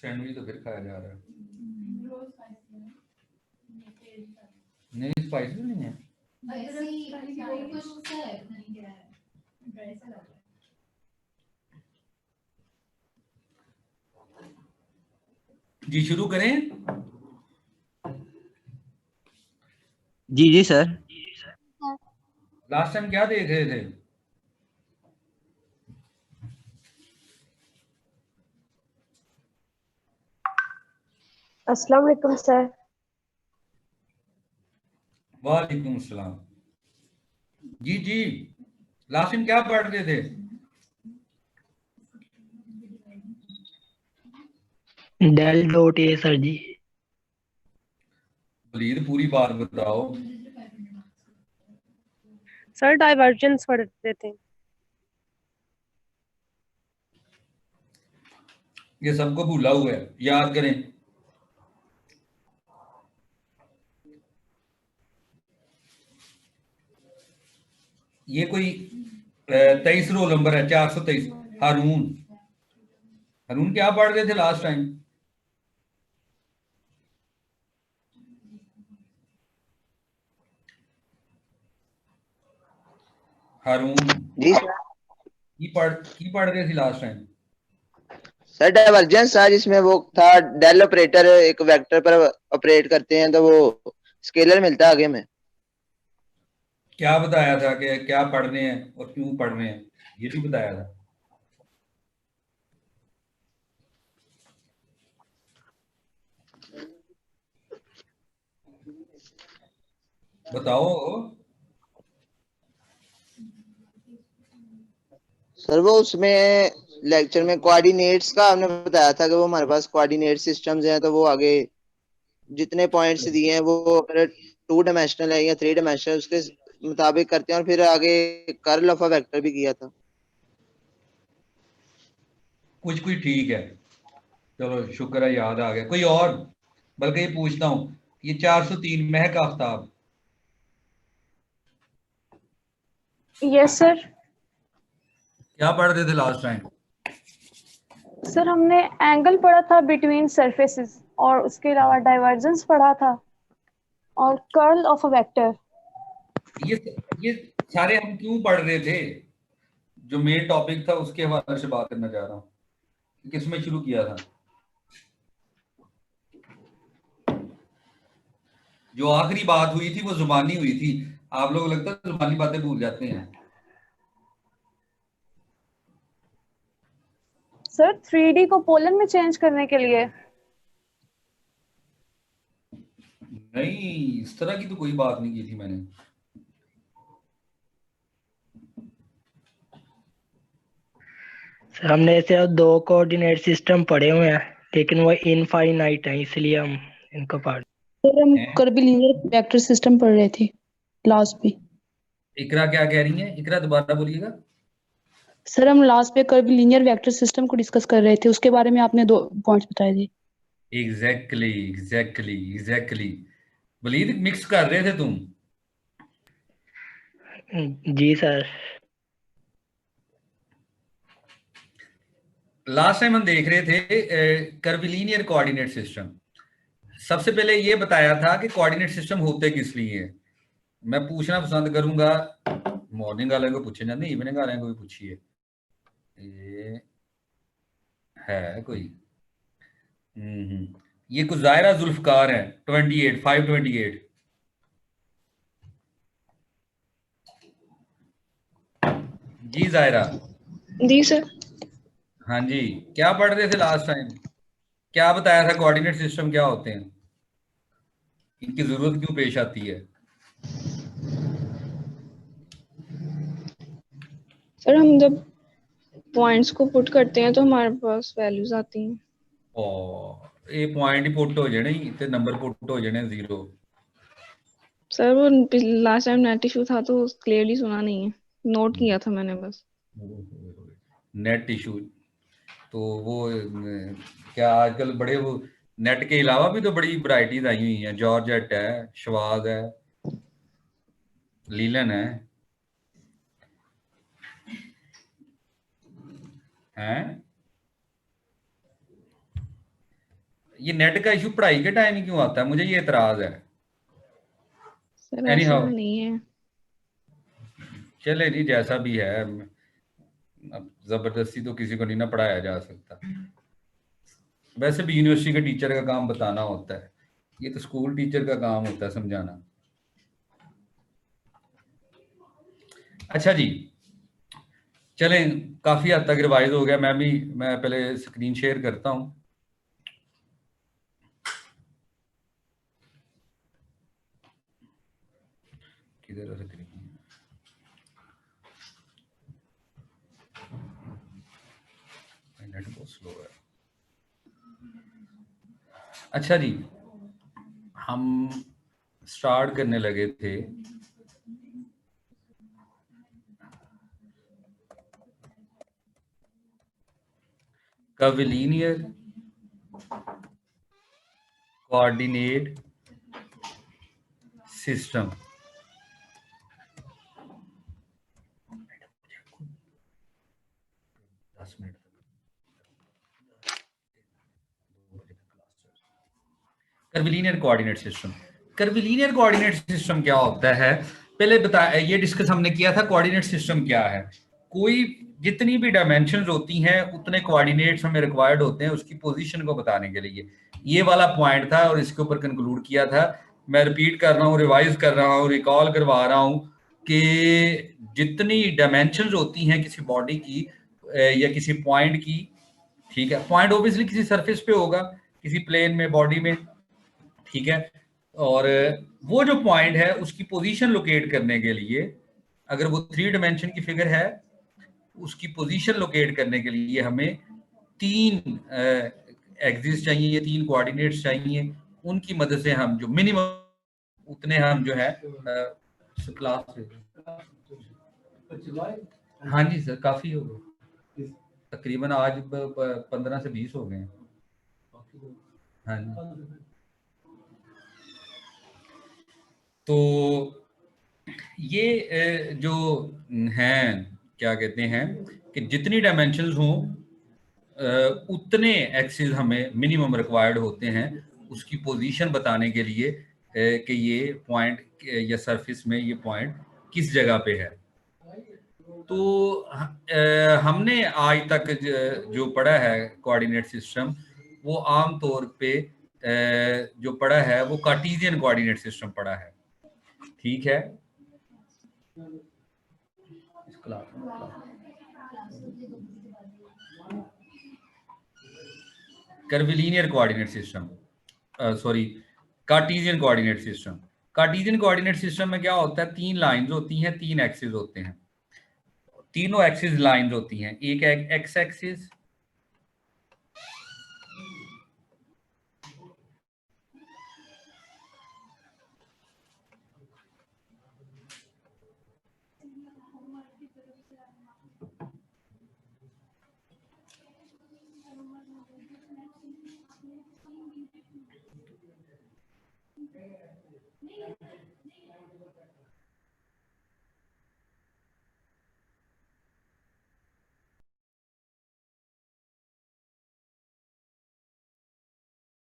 Sandwich तो फिर खाया जा रहा है। नहीं स्पाइसी नहीं है। जी शुरू करें। जी जी सर। लास्ट टाइम क्या देख रहे थे? अस्सलाम वालेकुम सर। वालेकुम सलाम। जी जी, लास्ट टाइम क्या पढ़ रहे थे? डेल डॉट ए सर जी। वलीद पूरी बात बताओ। सर डाइवर्जेंस पढ़ रहे थे। ये सबको भूला हुआ है, याद करें। ये कोई 23 रोल नंबर है, 423। हारून, हारून क्या पढ़ रहे थे लास्ट टाइम? हारून जी सर। की पढ़ रहे थे लास्ट टाइम? सर डाइवर्जेंस था जिसमें वो था डेल ऑपरेटर एक वेक्टर पर ऑपरेट करते हैं तो वो स्केलर मिलता है आगे में। क्या बताया था कि क्या पढ़ रहे हैं और क्यों पढ़ रहे हैं, ये भी बताया था। बताओ। सर वो उसमें लेक्चर में कोऑर्डिनेट्स का हमने बताया था कि वो हमारे पास कोऑर्डिनेट सिस्टम्स हैं तो वो आगे जितने पॉइंट्स दिए हैं वो अगर 2 डायमेंशनल है या 3 डायमेंशनल उसके मुताबिक करते हैं और फिर आगे कर्ल ऑफ अ वेक्टर भी किया था। कुछ कुछ ठीक है, चलो शुक्र है याद आ गया। कोई और? बल्कि ये पूछता हूँ, ये 403 महक आफ्ताब यस सर। क्या पढ़ रहे थे लास्ट टाइम? सर हमने एंगल पढ़ा था बिटवीन सरफेसेस और उसके अलावा डाइवर्जेंस पढ़ा था और कर्ल ऑफ अ वेक्टर। ये सारे हम क्यों पढ़ रहे थे? जो मेन टॉपिक था उसके हवाले से बात करना चाह रहा हूँ। किसमें शुरू किया था? जो आखिरी बात हुई थी वो जुबानी हुई थी। आप लोग लगता है जुबानी बातें भूल जाते हैं। सर 3D को पोलर में चेंज करने के लिए। नहीं, इस तरह की तो कोई बात नहीं की थी मैंने। सर हमने ऐसे 2 कोऑर्डिनेट सिस्टम पढ़े हुए हैं लेकिन वो इनफाइनाइट है इसलिए हम इनको पढ़। सर हम कर्वीलिनियर वेक्टर सिस्टम पढ़ रहे थे लास्ट पे। इकरा क्या कह रही है? इकरा दोबारा बोलिएगा। सर हम लास्ट पे कर्वीलिनियर वेक्टर सिस्टम को डिस्कस कर रहे थे, उसके बारे में आपने 2 पॉइंट्स बताए थे। एग्जैक्टली। वलीद मिक्स कर रहे थे तुम। जी सर। लास्ट टाइम हम देख रहे थे कर्विलीनियर कोऑर्डिनेट सिस्टम। सबसे पहले ये बताया था कि कोऑर्डिनेट सिस्टम होते किस लिए हैं। मैं पूछना पसंद करूंगा, मॉर्निंग वाले को पूछे जाते, इवनिंग वाले को भी पूछिए। ये है कोई? ये कुछ जायरा जुल्फकार है 28 528। जी जायरा। जी सर। हाँ जी, क्या पढ़ रहे थे लास्ट टाइम? क्या बताया था कोऑर्डिनेट सिस्टम क्या होते हैं, इनकी जरूरत क्यों पेश आती है? सर हम जब पॉइंट्स को पुट करते हैं तो हमारे पास वैल्यूज आती हैं। और ये पॉइंट ही पुट हो जाने ते नंबर पुट हो जाने 0। सर वो लास्ट टाइम नेट इशू था तो क्लियरली सुना नहीं है, नोट किया था मैंने बस। नेट इशू तो वो क्या आजकल बड़े वो नेट के अलावा भी तो बड़ी वैरायटीज आई हुई हैं। जॉर्जेट है, शवाग है, लीलन है, हैं? ये नेट का इशू पढ़ाई के टाइम ही क्यों आता है, मुझे ये एतराज है। सर Anyhow, ऐसा नहीं है। चले जी जैसा भी है, अब जबरदस्ती तो किसी को नहीं ना पढ़ाया जा सकता। वैसे भी यूनिवर्सिटी के टीचर का काम बताना होता है, ये तो स्कूल टीचर का काम होता है समझाना। अच्छा जी, चलें, काफी हद तक रिवाइज हो गया। मैं पहले स्क्रीन शेयर करता हूं। किधर है स्क्रीन? नेट बहुत स्लो है। अच्छा जी, हम स्टार्ट करने लगे थे कर्विलीनियर coordinate system. कर्विलीनियर coordinate system. कर्विलीनियर coordinate system क्या होता है, पहले ये डिस्कस हमने किया था। कोऑर्डिनेट सिस्टम क्या है, कोई जितनी भी डायमेंशंस होती हैं उतने कोऑर्डिनेट्स हमें रिक्वायर्ड होते हैं उसकी पोजीशन को बताने के लिए। ये वाला पॉइंट था और इसके ऊपर कंक्लूड किया था। मैं रिपीट कर रहा हूँ, रिवाइज कर रहा हूँ, रिकॉल करवा रहा हूँ कि जितनी डायमेंशंस होती हैं किसी बॉडी की या किसी पॉइंट की, ठीक है, पॉइंट ऑब्वियसली किसी सरफेस पे होगा, किसी प्लेन में, बॉडी में, ठीक है, और वो जो पॉइंट है उसकी पोजीशन लोकेट करने के लिए, अगर वो 3 डायमेंशन की फिगर है, उसकी पोजीशन लोकेट करने के लिए हमें 3 एक्सिस चाहिए, ये 3 कोऑर्डिनेट्स चाहिए। उनकी मदद से हम जो मिनिमम उतने हम जो है क्लास से, हाँ जी सर, काफी हो गए, तकरीबन आज 15 से 20 हो गए हैं। हाँ जी, तो ये जो हैं, क्या कहते हैं कि जितनी डायमेंशंस हों उतने एक्सिस हमें मिनिमम रिक्वायर्ड होते हैं उसकी पोजीशन बताने के लिए कि ये पॉइंट या सरफेस में ये पॉइंट किस जगह पे है। तो हमने आज तक जो पढ़ा है कोऑर्डिनेट सिस्टम, वो आम तौर पे जो पढ़ा है वो कार्टेशियन कोऑर्डिनेट सिस्टम पढ़ा है, ठीक है। कर्विलीनियर coordinate system, sorry, Cartesian coordinate system. Cartesian coordinate system में क्या होता है, 3 लाइंस होती हैं, 3 एक्सिस होते हैं, तीनों एक्सिस लाइंस होती हैं। एक एक्स एक्सिस,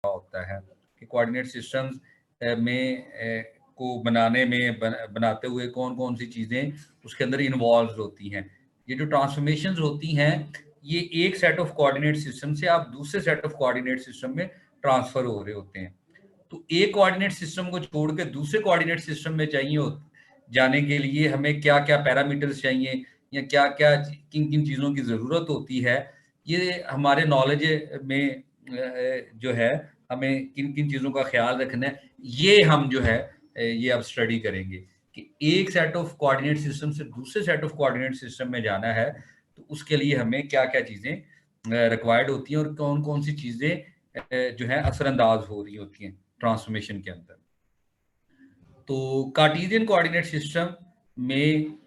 होता है कि कोऑर्डिनेट सिस्टम्स में को बनाने में बनाते हुए कौन कौन सी चीजें उसके अंदर इन्वॉल्व होती हैं। ये जो ट्रांसफॉर्मेशंस होती हैं, ये एक सेट ऑफ कोऑर्डिनेट सिस्टम से आप दूसरे सेट ऑफ कोऑर्डिनेट सिस्टम में ट्रांसफर हो रहे होते हैं। तो एक कोऑर्डिनेट सिस्टम को छोड़ के दूसरे कोऑर्डिनेट सिस्टम में चाहिए जाने के लिए हमें क्या क्या पैरामीटर्स चाहिए या क्या क्या किन किन चीज़ों की ज़रूरत होती है, ये हमारे नॉलेज में जो है हमें किन किन चीज़ों का ख्याल रखना है, ये हम जो है ये अब स्टडी करेंगे कि एक सेट ऑफ कोऑर्डिनेट सिस्टम से दूसरे सेट ऑफ कोऑर्डिनेट सिस्टम में जाना है तो उसके लिए हमें क्या क्या चीज़ें रिक्वायर्ड होती हैं और कौन कौन सी चीज़ें जो है असरअंदाज हो रही होती हैं ट्रांसफॉर्मेशन के अंदर। तो कार्टेशियन कोऑर्डिनेट सिस्टम में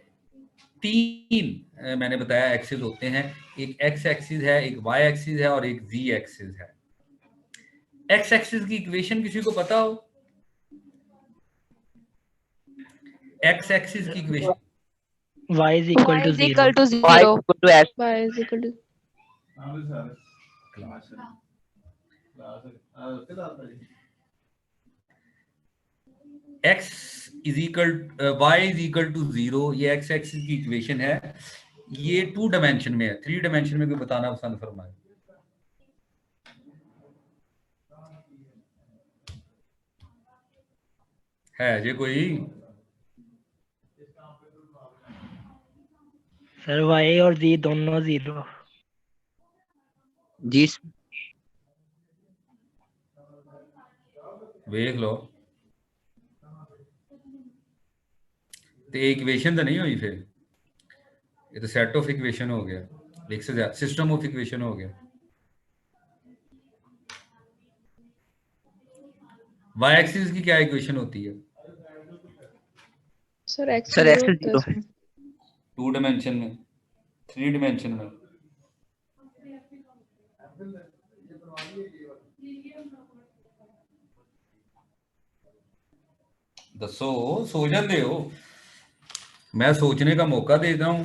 3 मैंने बताया एक्सिस होते हैं, एक एक्स एक्सिस है, एक वाई एक्सिस है और एक जी एक्सिस है। एक्स एक्सिस की इक्वेशन किसी को पता हो? एक्स एक्सिस की equation y is equal to 0. y equal to s, y is equal to x is equal y is equal to 0, ये x एक्सिस की इक्वेशन है, ये 2 डायमेंशन में है, 3 डायमेंशन में कोई बताना पसंद फरमाए। है ये कोई? सर y और z दोनों 0। जी देख लो तो इक्वेशन तो नहीं हुई, फिर ये तो सेट ऑफ इक्वेशन हो गया, एक से ज्यादा सिस्टम ऑफ इक्वेशन हो गया। y एक्सिस की क्या इक्वेशन होती है? सर एक्स सर, x 0 है। 2 डायमेंशन में, 3 डायमेंशन में। दसो, सो जाते हो, मैं सोचने का मौका देता हूं।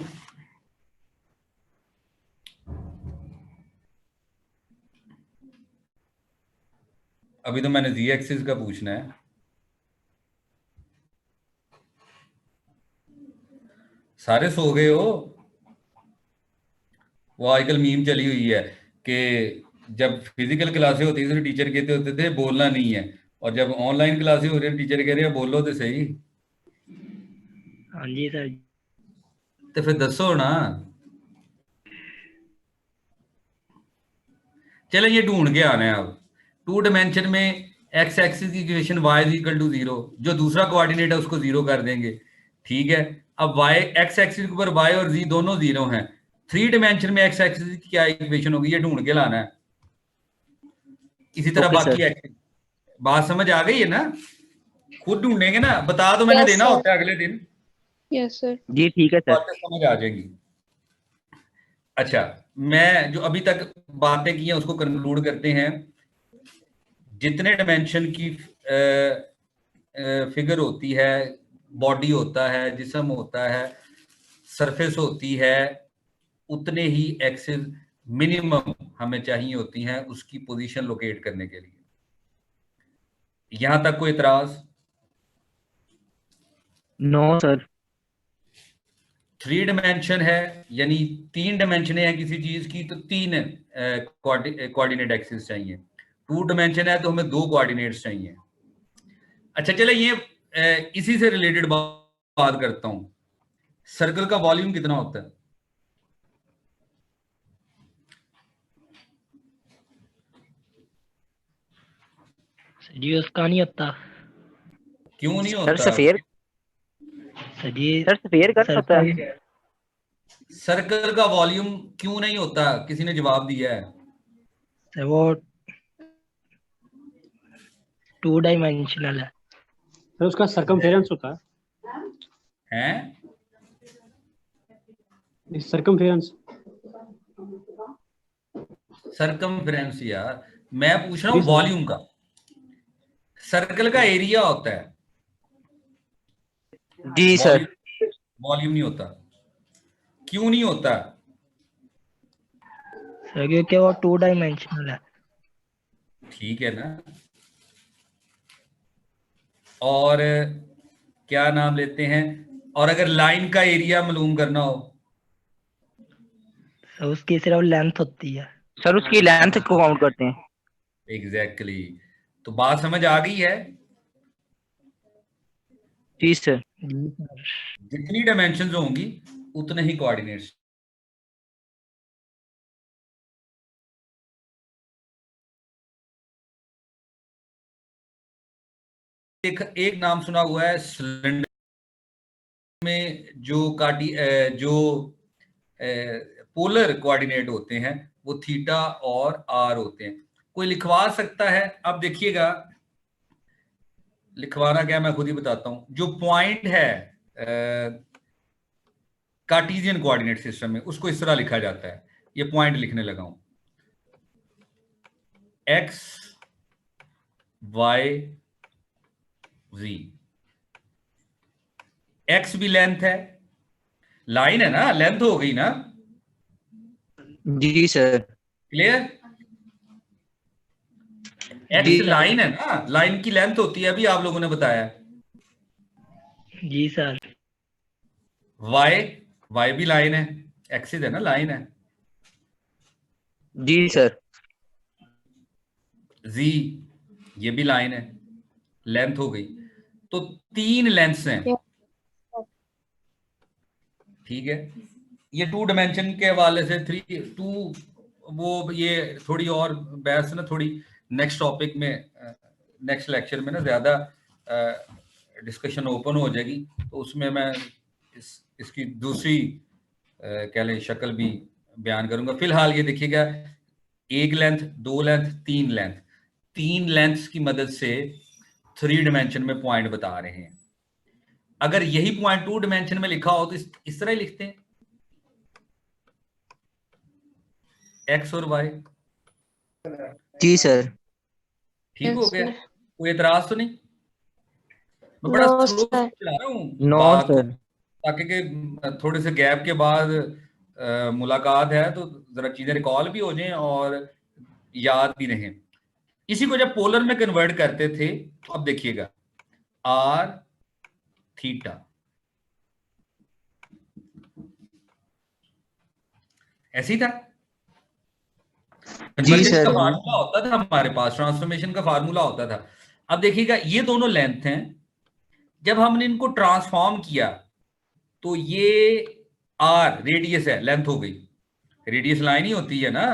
अभी तो मैंने z एक्सिस का पूछना है। सारे सो गए हो? वो आजकल मीम चली हुई है कि जब फिजिकल क्लासें होती थी तो टीचर कहते होते थे बोलना नहीं है, और जब ऑनलाइन क्लासें हो रही है टीचर कह रहे हैं बोलो तो सही। हाँ जी सर। तो फिर दसो ना। चलो ये ढूंढ के आना है अब। 2 डायमेंशन में x एक्सिस की equation y is equal to 0, जो दूसरा कोऑर्डिनेट है उसको 0 कर देंगे, ठीक है। अब y x एक्सिस के ऊपर y और z दोनों 0 हैं। 3 डायमेंशन में x एक्सिस की क्या इक्वेशन होगी, ये ढूंढ के लाना है। इसी तरह बाकी एक्सिस, बात समझ आ गई है ना? खुद ढूंढेंगे ना, बता दो मैंने Yes, देना sir. होता है अगले दिन, यस सर। जी ठीक है सर। बातें समझ आ जाएगी। अच्छा, मैं जो अभी तक बातें की हैं उसको कंक्लूड करते हैं। जितने डायमेंशन की फिगर होती है, बॉडी होता है, जिस्म होता है, सरफेस होती है, उतने ही एक्सिस मिनिमम हमें चाहिए होती हैं उसकी पोजीशन लोकेट करने के लिए। यहां तक कोई इतराज? No sir. 3 डायमेंशन है यानी 3 डायमेंशन है किसी चीज की, तो 3 कोऑर्डिनेट एक्सिस चाहिए। 2 डायमेंशन है तो हमें 2 कोऑर्डिनेट्स चाहिए। अच्छा चले, ये इसी से रिलेटेड बात करता हूं। सर्कल का वॉल्यूम कितना होता है? सर जी उसका नहीं होता। क्यों नहीं सर होता? सफेयर, सर जी सर सफेयर का होता है। सर्कल सर्कल का वॉल्यूम क्यों नहीं होता? किसी ने जवाब दिया है? सर वो 2 डायमेंशनल है। सर उसका सरकमफेरेंस होता हैं? है, सरकमफेरेंस। सरकमफ्रेंस यार, मैं पूछ रहा हूं जी सर। वॉल्यूम का। सर्कल का एरिया होता है, जी सर। वॉल्यूम नहीं होता। क्यों नहीं होता? सर क्योंकि वो 2 डायमेंशनल है। ठीक है ना। और क्या नाम लेते हैं, और अगर लाइन का एरिया मालूम करना हो? सर उसकी सिर्फ लेंथ होती है। सर उसकी लेंथ को काउंट करते हैं। एग्जैक्टली तो बात समझ आ गई है। जी सर। जी सर। जितनी डायमेंशंस होंगी उतने ही कोऑर्डिनेट्स। एक नाम सुना हुआ है सिलेंडर में जो पोलर कोऑर्डिनेट होते हैं वो थीटा और आर होते हैं। कोई लिखवा सकता है? अब देखिएगा, लिखवाना क्या मैं खुद ही बताता हूं। जो पॉइंट है कार्टेशियन कोऑर्डिनेट सिस्टम में, उसको इस तरह लिखा जाता है। ये पॉइंट लिखने लगा हूं, एक्स वाई जी। एक्स भी लेंथ है, लाइन है ना, लेंथ हो गई ना, जी सर। क्लियर? एक्स जी लाइन है ना, लाइन की लेंथ होती है, अभी आप लोगों ने बताया। जी सर। वाई, वाई भी लाइन है, एक्सिस है ना, लाइन है। जी सर। जी, ये भी लाइन है, लेंथ हो गई। तो 3 लेंथ्स हैं, ठीक है। ये 2 डायमेंशन के हवाले से 2 वो ये थोड़ी और बहस ना, थोड़ी नेक्स्ट टॉपिक में, नेक्स्ट लेक्चर में ना ज्यादा डिस्कशन ओपन हो जाएगी, तो उसमें मैं इसकी दूसरी कह लें शक्ल भी बयान करूंगा। फिलहाल ये देखिएगा, 1 लेंथ, 2 लेंथ, 3 लेंथ, 3 लेंथ्स की मदद से 3 डायमेंशन में पॉइंट बता रहे हैं। अगर यही पॉइंट 2 डायमेंशन में लिखा हो तो इस तरह ही लिखते हैं, एक्स और वाई। जी सर। ठीक हो Yes, गया, sir. कोई एतराज तो नहीं? मैं बड़ा नो स्लो सर। चला रहा हूँ नो बात को, सर। ताकि कि थोड़े से गैप के बाद मुलाकात है तो जरा चीजें रिकॉल भी हो जाएं और याद भी रहें। इसी को जब पोलर में कन्वर्ट करते थे तो अब देखिएगा, आर थीटा, ऐसे ही था। जी कन्वर्जेंस सर। का फार्मूला होता था हमारे पास, ट्रांसफॉर्मेशन का फार्मूला होता था। अब देखिएगा, ये दोनों लेंथ हैं, जब हमने इनको ट्रांसफॉर्म किया तो ये आर रेडियस है, लेंथ हो गई। रेडियस लाइन ही होती है ना।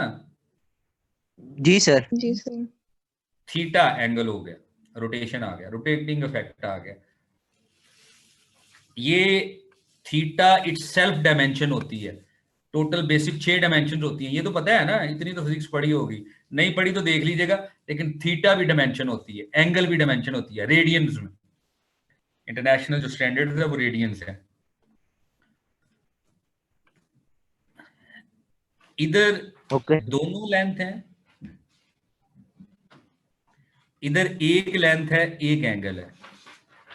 जी सर। जी सर। थीटा एंगल हो गया, रोटेशन आ गया, रोटेटिंग इफेक्ट आ गया। ये थीटा इटसेल्फ डायमेंशन होती है। टोटल बेसिक 6 डायमेंशन होती हैं, ये तो पता है ना, इतनी तो फिजिक्स पढ़ी होगी, नहीं पढ़ी तो देख लीजिएगा। लेकिन थीटा भी डायमेंशन होती है, एंगल भी डायमेंशन होती है, रेडियंस में। इंटरनेशनल जो स्टैंडर्ड है वो रेडियंस है। इधर ओके। दोनों लेंथ हैं, इधर एक लेंथ है, एक एंगल है।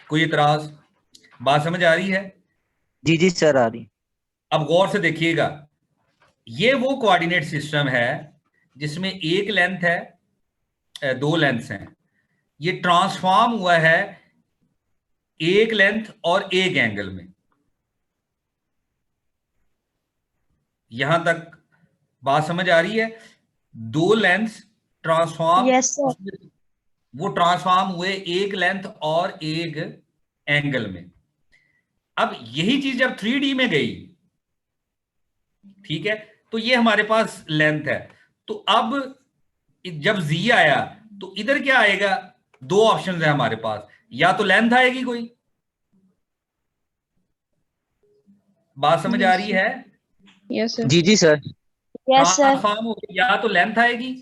कोई इतराज? बात समझ आ रही है? जी जी सर, आ रही। अब गौर से देखिएगा, ये वो कोऑर्डिनेट सिस्टम है जिसमें एक लेंथ है, 2 लेंथ्स हैं। ये ट्रांसफॉर्म हुआ है एक लेंथ और एक एंगल में। यहां तक बात समझ आ रही है? 2 लेंथ्स ट्रांसफॉर्म, यस सर। वो ट्रांसफॉर्म हुए एक लेंथ और एक एंगल में। अब यही चीज जब 3D में गई, ठीक है, तो ये हमारे पास लेंथ है। तो अब जब z आया तो इधर क्या आएगा? 2 ऑप्शन है हमारे पास, या तो लेंथ आएगी कोई। बात समझ आ रही है? Yes, sir. जी जी सर। Yes sir. ट्रांसफॉर्म होके या तो लेंथ आएगी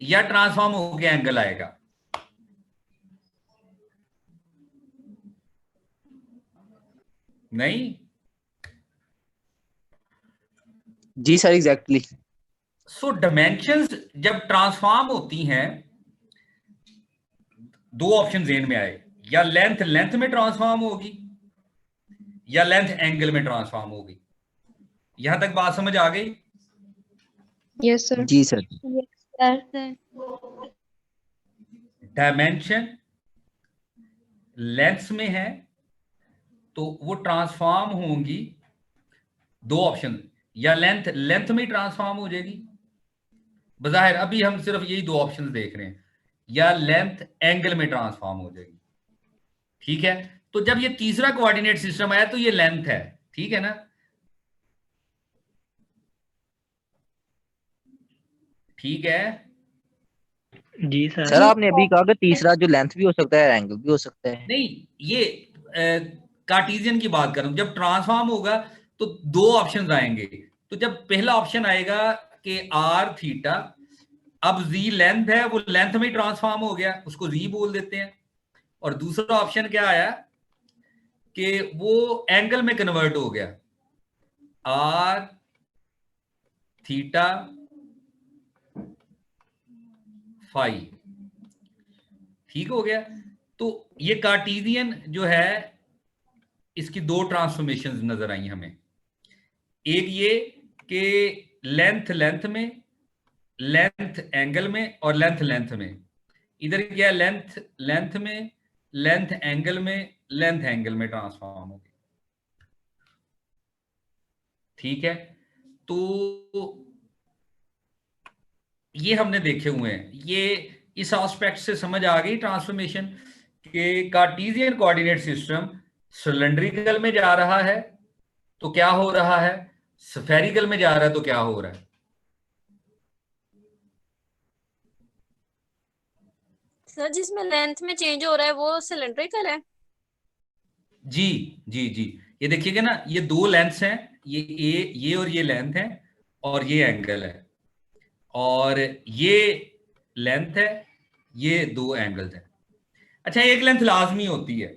या ट्रांसफॉर्म होके एंगल आएगा। नहीं? जी सर, एग्जैक्टली। सो डायमेंशंस जब ट्रांसफॉर्म होती हैं, 2 ऑप्शन जेन में आए, या लेंथ लेंथ में ट्रांसफॉर्म होगी या लेंथ एंगल में ट्रांसफॉर्म होगी। यहां तक बात समझ आ गई? Yes, sir. जी sir. Yes sir. Dimension lengths में है तो वो ट्रांसफॉर्म होंगी, 2 ऑप्शन, या लेंथ लेंथ में ट्रांसफॉर्म हो जाएगी। बजाहिर अभी हम सिर्फ यही 2 ऑप्शन देख रहे हैं, या लेंथ एंगल में ट्रांसफॉर्म हो जाएगी। ठीक है, तो जब ये तीसरा कोऑर्डिनेट सिस्टम आया तो ये लेंथ है, ठीक है ना। ठीक है, जी सर। सर आपने अभी कहा कि तीसरा जो लेंथ भी हो सकता है, एंगल भी हो सकता है। नहीं, ये कार्टेशियन की बात करूं, जब ट्रांसफॉर्म होगा तो 2 ऑप्शंस आएंगे। तो जब पहला ऑप्शन आएगा कि आर थीटा, अब जी लेंथ है, वो लेंथ में ट्रांसफॉर्म हो गया, उसको जी बोल देते हैं। और दूसरा ऑप्शन क्या आया कि वो एंगल में कन्वर्ट हो गया, आर थीटा फाई। ठीक हो गया। तो ये कार्टेशियन जो है, इसकी 2 ट्रांसफॉर्मेशंस नजर आई हमें। एक ये कि लेंथ लेंथ में, लेंथ एंगल में, और लेंथ लेंथ में। इधर क्या लेंथ, लेंथ में, लेंथ एंगल में, लेंथ एंगल में ट्रांसफॉर्म होगी। ठीक है, तो ये हमने देखे हुए हैं। ये इस एस्पेक्ट से समझ आ गई ट्रांसफॉर्मेशन के कार्टेशियन कोऑर्डिनेट सिस्टम सिलेंड्रिकल में जा रहा है तो क्या हो रहा है, स्फेरिकल में जा रहा है तो क्या हो रहा है। सर जिसमें लेंथ में चेंज हो रहा है वो सिलेंड्रिकल है। जी जी जी, ये देखिएगा ना, ये दो लेंथ्स हैं, ये और ये लेंथ है और ये एंगल है, और ये लेंथ है, ये दो एंगल्स हैं। अच्छा, एक लेंथ लाजमी होती है,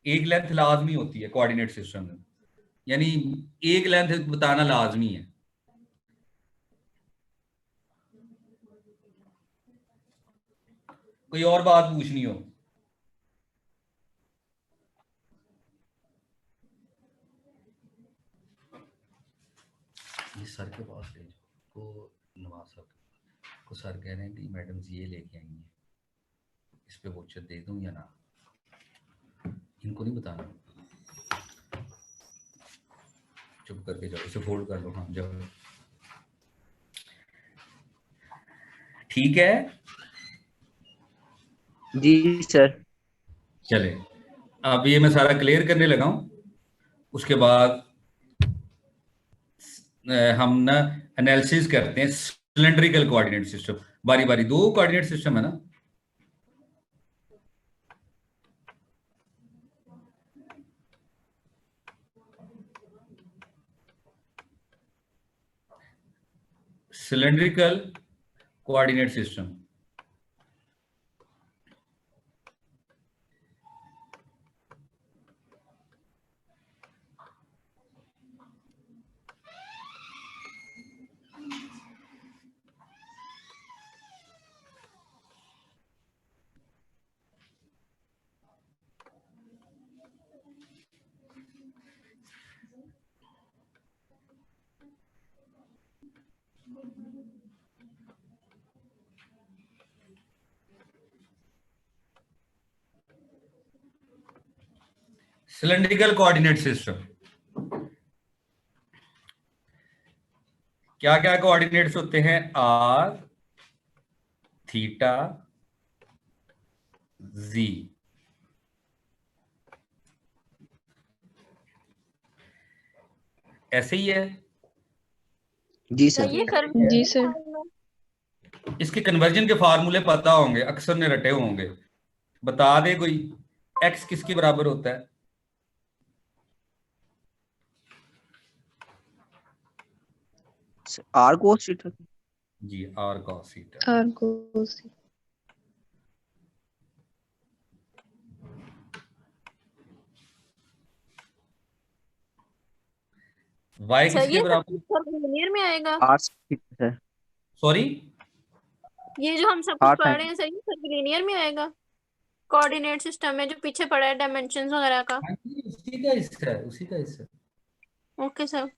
एक लेंथ लाजमी होती है कोऑर्डिनेट सिस्टम में, यानी एक लेंथ बताना लाजमी है। कोई और बात पूछनी हो? ये सर के पास ले जाओ को, नवाज साहब को सर कह रहे हैं कि मैडम जी ये लेके आई हैं, इस पे वोचर दे दूं या ना, इनको नहीं बताना, चुप करके जाओ, इसे फोल्ड कर लो। हाँ जाओ, ठीक है जी सर। चले, अब ये मैं सारा क्लियर करने लगा हूं, उसके बाद हम ना एनालिसिस करते हैं सिलेंड्रिकल कोऑर्डिनेट सिस्टम, बारी बारी। दो कोऑर्डिनेट सिस्टम है ना, cylindrical coordinate system. Cylindrical coordinate system क्या क्या कोऑर्डिनेट्स होते हैं, आर, थीटा, जी। ऐसे ही है। जी सर सर। ये कर जी सर। इसके कन्वर्जन के फार्मूले पता होंगे, अक्सर ने रटे होंगे, बता दे कोई। एक्स किसके बराबर होता है? R cos theta. जी, r cos theta. R cos. Y sir किसके ये बराबर? सर्कुलर में आएगा। Are theta sir. सॉरी, ये जो हम सब कुछ आर पढ़ रहे हैं सर ये सर्कुलर में आएगा। कोऑर्डिनेट सिस्टम में जो पीछे पड़ा है डायमेंशंस वगैरह का। उसी का हिस्सा है, उसी का हिस्सा। Okay sir.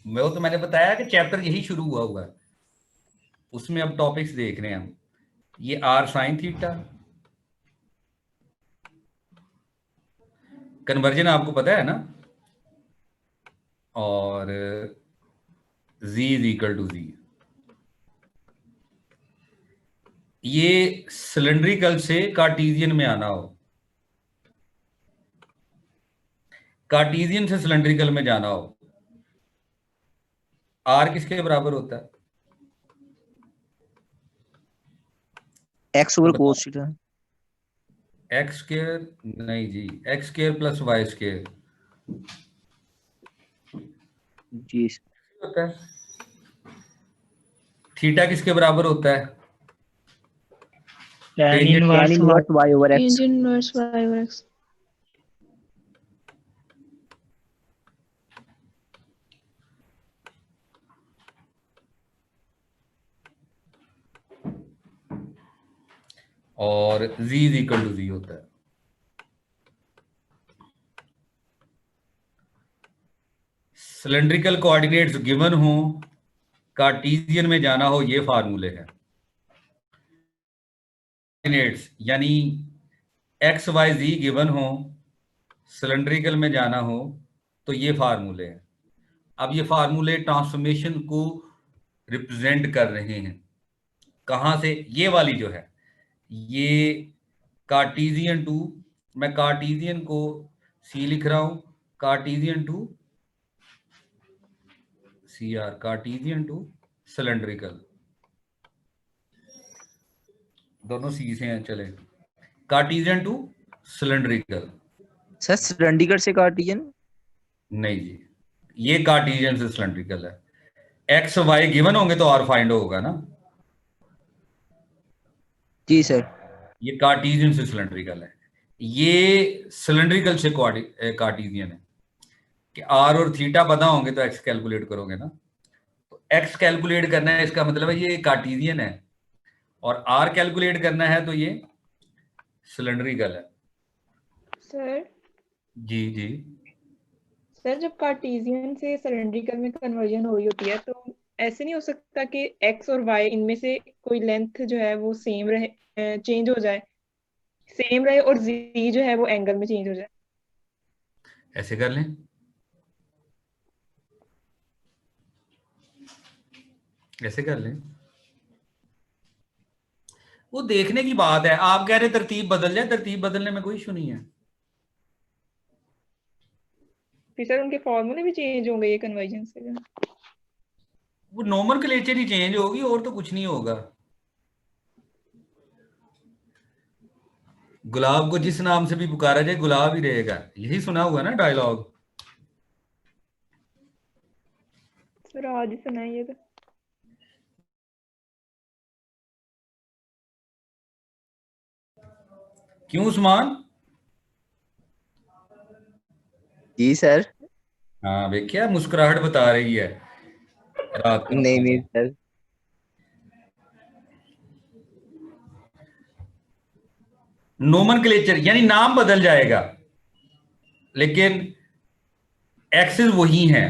मैं तो मैंने बताया कि चैप्टर यही शुरू हुआ है, उसमें अब टॉपिक्स देख रहे हैं हम। ये आर साइन थीटा, कन्वर्जन आपको पता है ना, और z इज इक्वल टू जी। ये सिलेंड्रिकल से कार्टेशियन में आना हो, कार्टेशियन से सिलेंड्रिकल में जाना हो, आर किसके बराबर होता है? X over cos theta. X square, नहीं जी, x square plus y square जी होता है। थीटा किसके बराबर होता है? tan Tangent inverse inverse y over x. Tangent inverse y over x। और z is equal to z होता है। सिलेंड्रिकल कोऑर्डिनेट्स गिवन हो, कार्टेशियन में जाना हो, ये फार्मूले हैं। कोऑर्डिनेट्स यानी एक्स वाई जी गिवन हो, सिलेंड्रिकल में जाना हो, तो ये फार्मूले हैं। अब ये फार्मूले ट्रांसफॉर्मेशन को रिप्रेजेंट कर रहे हैं। कहाँ से? ये वाली जो है, ये कार्टीजियन टू, मैं कार्टीजियन को सी लिख रहा हूं, Cartesian to C R, Cartesian to cylindrical, दोनों सी से हैं। चले, Cartesian to cylindrical. Sir cylindrical से कार्टियन? नहीं जी, ये कार्टीजियन से सिलेंड्रिकल है। एक्स वाई गिवन होंगे तो आर फाइंड होगा ना। जी सर। ये कार्टीजियन से सिलेंड्रिकल है, ये सिलेंड्रिकल से कार्टीजियन है। कि आर और थीटा पता होंगे तो एक्स कैलकुलेट करोगे ना। तो एक्स कैलकुलेट करना है, इसका मतलब है ये कार्टीजियन है, और आर कैलकुलेट करना है तो ये सिलेंड्रिकल है। सर जी जी। सर जब कार्टेशियन से सिलेंड्रिकल में कन्वर्जन हो रही होती है तो ऐसे नहीं हो सकता कि एक्स और वाई इनमें से कोई लेंथ जो है वो सेम रहे, चेंज हो जाए, सेम रहे, और जी जो है वो एंगल में चेंज हो जाए? ऐसे कर लें, ऐसे कर लें। वो देखने की बात है। आप कह रहे तरतीब बदल जाए, तरतीब बदलने में कोई इशू नहीं है। फिर सर उनके फॉर्मूले भी चेंज होंगे ये कन्वर्जन से? वो नोमेनक्लेचर ही चेंज होगी, और तो कुछ नहीं होगा। गुलाब को जिस नाम से भी पुकारा जाए गुलाब ही रहेगा, यही सुना हुआ ना डायलॉग। सर आज ही सुनाइए तो। क्यों उस्मान? जी सर। हाँ देखिए, मुस्कुराहट बता रही है रात को। नहीं नहीं सर। नोमेनक्लेचर यानी नाम बदल जाएगा, लेकिन एक्सेस वही हैं।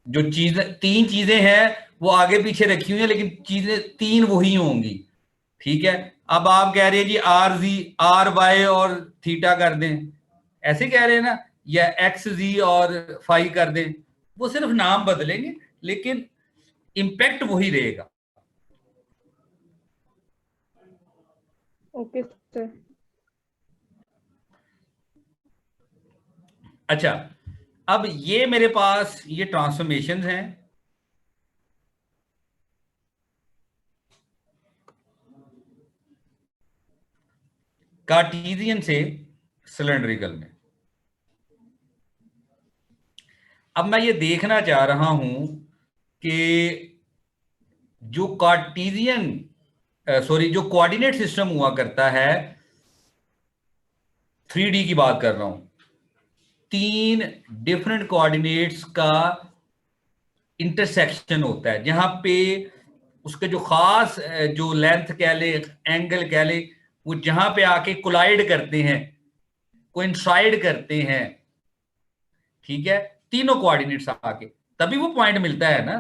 जो चीजें, तीन चीजें हैं वो आगे पीछे रखी हुई हैं, लेकिन चीजें तीन वही होंगी। ठीक है। अब आप कह रहे हैं जी आर जी, आर वाई और थीटा कर दें, ऐसे कह रहे हैं ना, या एक्स जी और फाई कर दें। वो सिर्फ नाम बदलेंगे, लेकिन इंपैक्ट वही रहेगा। Okay sir. अच्छा, अब ये मेरे पास ये ट्रांसफॉर्मेशंस हैं। कार्टेशियन से सिलेंड्रिकल में। अब मैं ये देखना चाह रहा हूं कि जो कार्टेशियन जो कोऑर्डिनेट सिस्टम हुआ करता है, 3D की बात कर रहा हूं, तीन डिफरेंट कोऑर्डिनेट्स का इंटरसेक्शन होता है, जहां पे उसके जो खास जो लेंथ कह ले, एंगल कह ले, वो जहां पे आके कोलाइड करते हैं, कोइंसाइड करते हैं। ठीक है, तीनों कोऑर्डिनेट्स आके, तभी वो पॉइंट मिलता है ना।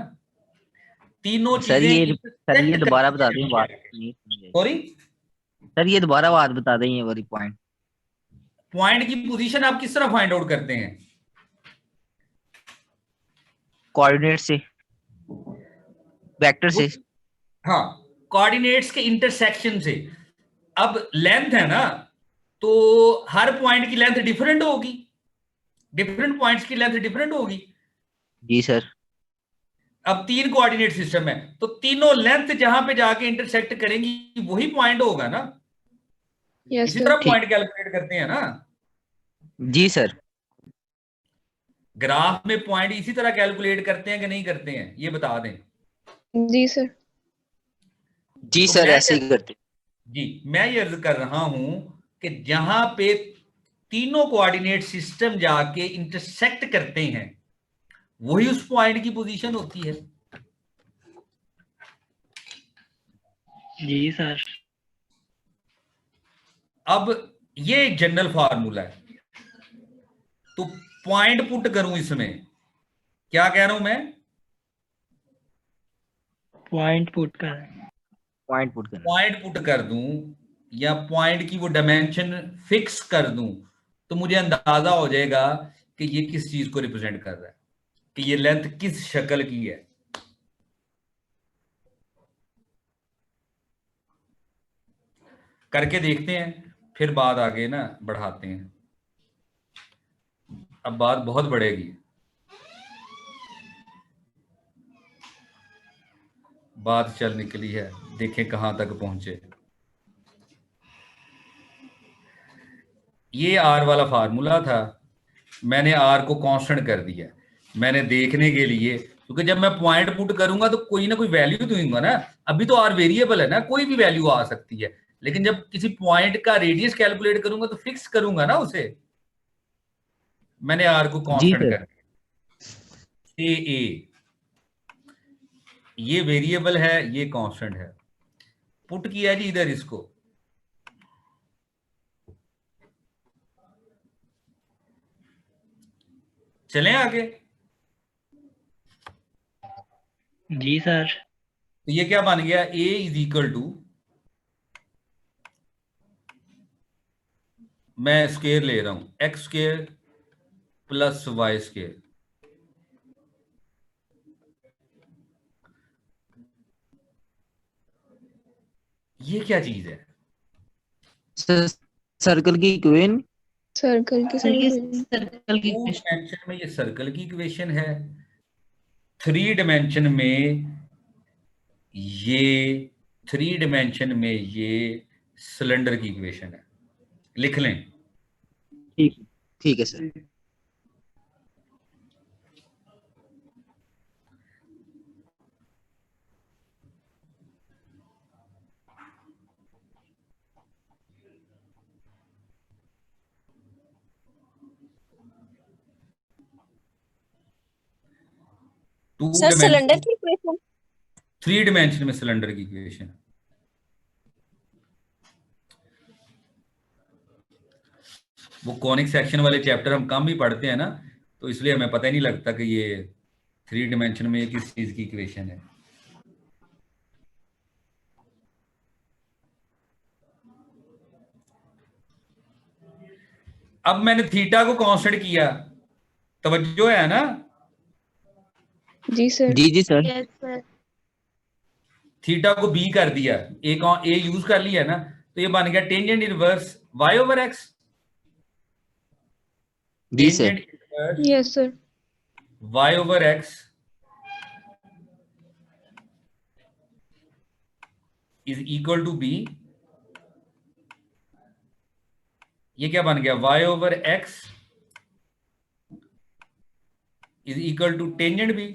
तीनों सर चीजें ये दोबारा बता दें बात। सॉरी सर ये दोबारा बात बता दें, ये वाली पॉइंट। पॉइंट की पोजीशन आप किस तरह फाइंड आउट करते हैं? कोऑर्डिनेट से, वेक्टर से। हाँ, कोऑर्डिनेट्स के इंटरसेक्शन से। अब लेंथ है ना, तो हर पॉइंट की लेंथ डिफरेंट होगी, डिफरेंट पॉइंट्स की लेंथ डिफरेंट होगी। जी सर। अब तीन कोऑर्डिनेट सिस्टम है, तो तीनों लेंथ जहां पे जाके इंटरसेक्ट करेंगी वही पॉइंट होगा ना। यस इसी सर। तरह पॉइंट कैलकुलेट करते हैं ना। जी सर। ग्राफ में पॉइंट इसी तरह कैलकुलेट करते हैं कि नहीं करते हैं, ये बता दें। जी सर। जी तो सर ऐसे ही करते। जी, मैं ये अर्ज कर रहा हूं कि जहां पे तीनों कोऑर्डिनेट सिस्टम जाके इंटरसेक्ट करते हैं वही उस पॉइंट की पोजीशन होती है। जी सर। अब ये एक जनरल फार्मूला है, तो पॉइंट पुट करूं इसमें, क्या कह रहा हूं मैं? पॉइंट पुट कर। पॉइंट पुट करना। पॉइंट पुट कर दूं या पॉइंट की वो डायमेंशन फिक्स कर दूं तो मुझे अंदाजा हो जाएगा कि ये किस चीज को रिप्रेजेंट कर रहा है, कि ये लेंथ किस शक्ल की है। करके देखते हैं, फिर बात आगे ना बढ़ाते हैं। अब बात बहुत बढ़ेगी, बात चल निकली है, देखें कहां तक पहुंचे। ये आर वाला फार्मूला था, मैंने आर को कांस्टेंट कर दिया। मैंने देखने के लिए, क्योंकि जब मैं पॉइंट पुट करूंगा तो कोई ना कोई वैल्यू दूंगा ना। अभी तो आर वेरिएबल है ना, कोई भी वैल्यू आ सकती है, लेकिन जब किसी पॉइंट का रेडियस कैलकुलेट करूंगा तो फिक्स करूंगा ना उसे। मैंने आर को जी कांस्टेंट सर। कर दिया। ए ये वेरिएबल है, ये कांस्टेंट है, पुट किया जी इधर इसको। चलें आगे। जी सर। तो ये क्या बन गया, a इज इक्वल टू, मैं स्क्वायर ले रहा हूं, x square plus y square. ये क्या चीज है? सर सर्कल की इक्वेशन। सर्कल की सर्कल की टू डायमेंशन में ये सर्कल की इक्वेशन है, थ्री डायमेंशन में ये, थ्री डायमेंशन में ये सिलेंडर की इक्वेशन है। लिख लें। ठीक है sir. Two sir cylinder dimension, की इक्वेशन। थ्री डायमेंशन में सिलेंडर की इक्वेशन। वो कॉनिक सेक्शन वाले चैप्टर हम कम ही पढ़ते हैं ना, तो इसलिए हमें पता ही नहीं लगता कि ये थ्री डायमेंशन में ये किस चीज की इक्वेशन है। अब मैंने थीटा को कांस्टेंट किया, तवज्जो है ना। जी सर। जी सर। Yes sir. थीटा को बी कर दिया, ए यूज कर लिया ना, तो ये बन गया tangent inverse y over x. जी sir. Tangent inverse yes sir. Y over x is equal to b. ये क्या बन गया, y over x is equal to tangent b.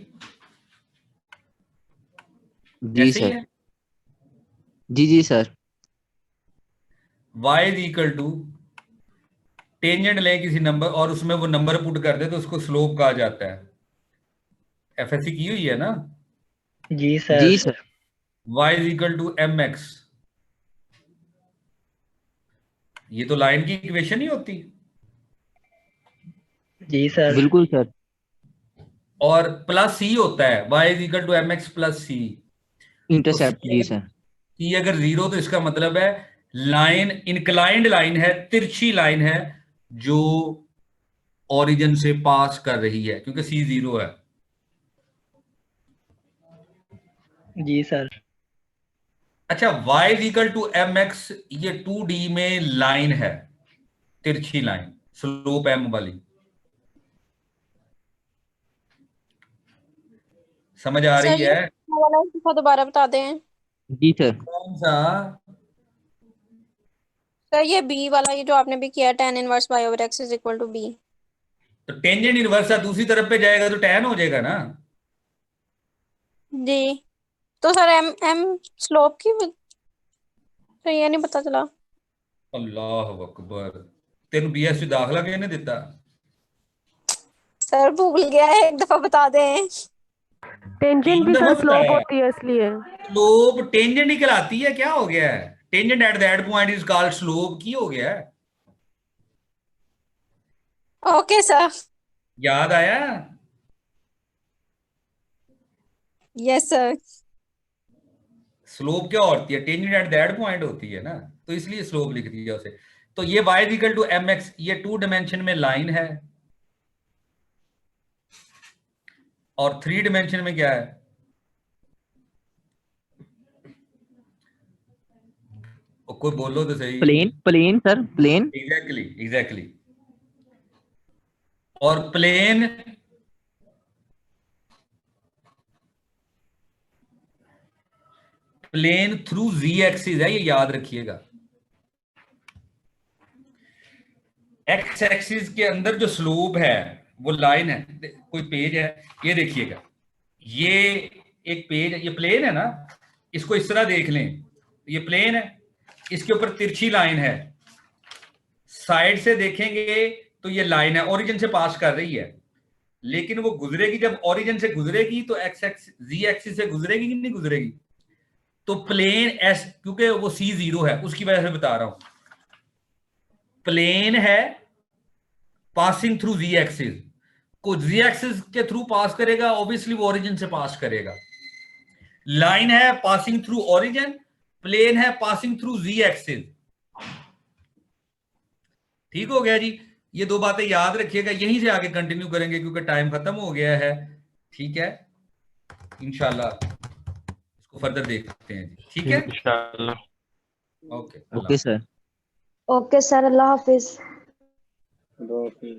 जी ऐसे ही सर। है। जी sir. y is equal to tangent लें किसी नंबर और उसमें वो नंबर पुट कर दे तो उसको स्लोप कहा जाता है। एफएससी की हुई है ना। जी सर। जी sir. y is equal to m x, ये तो लाइन की इक्वेशन ही होती। जी सर। बिल्कुल सर। और प्लस सी होता है, y is equal to m x plus c. तो इंटरसेप्ट। जी सर। सी अगर जीरो तो इसका मतलब है लाइन इंक्लाइंड लाइन है, तिरछी लाइन है जो ओरिजिन से पास कर रही है, क्योंकि सी जीरो है। जी सर। अच्छा, y is equal to m x, ये 2D में लाइन है, तिरछी लाइन, स्लोप एम वाली। समझ आ रही सर ये है? वाला हिस्सा दोबारा बता दें। जी सर। कौन सा? सर ये बी वाला, ये जो आपने भी किया, tan inverse y over x is equal to b. तो टेंजेंट इनवर्स दूसरी तरफ पे जाएगा तो tan हो जाएगा ना। जी तो सर एम एम स्लोप की, तो ये नहीं पता चला। अल्लाह अकबर, तेन बीएससी दाखला किसने दिता? सर भूल गया है, एक दफा बता दें। टेंजेंट भी तीन सर दफा स्लोप बताया। होती है इसलिए। स्लोप टेंजेंट ही कहलाती है, क्या हो गया है? Tangent at that point is called slope, की हो गया है? Okay sir. याद आया? Yes sir. स्लोप क्या होती है, टेंजेंट एट दैट पॉइंट होती है ना, तो इसलिए स्लोप लिख दिया उसे। तो ये y इक्वल टू mx, ये 2 डायमेंशन में लाइन है, और 3 डायमेंशन में क्या है, कोई बोलो तो सही। Plane plane sir, plane. Exactly exactly. और प्लेन थ्रू z एक्सिस है, ये याद रखिएगा। x एक्सिस के अंदर जो स्लोप है वो लाइन है, कोई पेज है, ये देखिएगा, ये एक पेज है, ये प्लेन है ना, इसको इस तरह देख लें, ये प्लेन है, इसके ऊपर तिरछी लाइन है, साइड से देखेंगे तो ये लाइन है, ओरिजिन से पास कर रही है, लेकिन वो गुजरेगी, जब ओरिजिन से गुजरेगी तो x एक्सिस z एक्सिस से गुजरेगी कि नहीं गुजरेगी, तो प्लेन एस, क्योंकि वो c0 है उसकी वजह से बता रहा हूं, प्लेन है पासिंग थ्रू z एक्सिस, को z एक्सिस के थ्रू पास करेगा, ऑब्वियसली वो ओरिजिन से पास करेगा। लाइन है पासिंग थ्रू ओरिजिन, प्लेन है पासिंग थ्रू z एक्सिस। ठीक हो गया जी, ये दो बातें याद रखिएगा, यहीं से आगे कंटिन्यू करेंगे क्योंकि टाइम खत्म हो गया है। ठीक है, इंशाल्लाह इसको फर्दर देखते हैं जी। ठीक है, इंशाल्लाह। Okay okay sir. Okay sir, अल्लाह हाफिज। तो फिर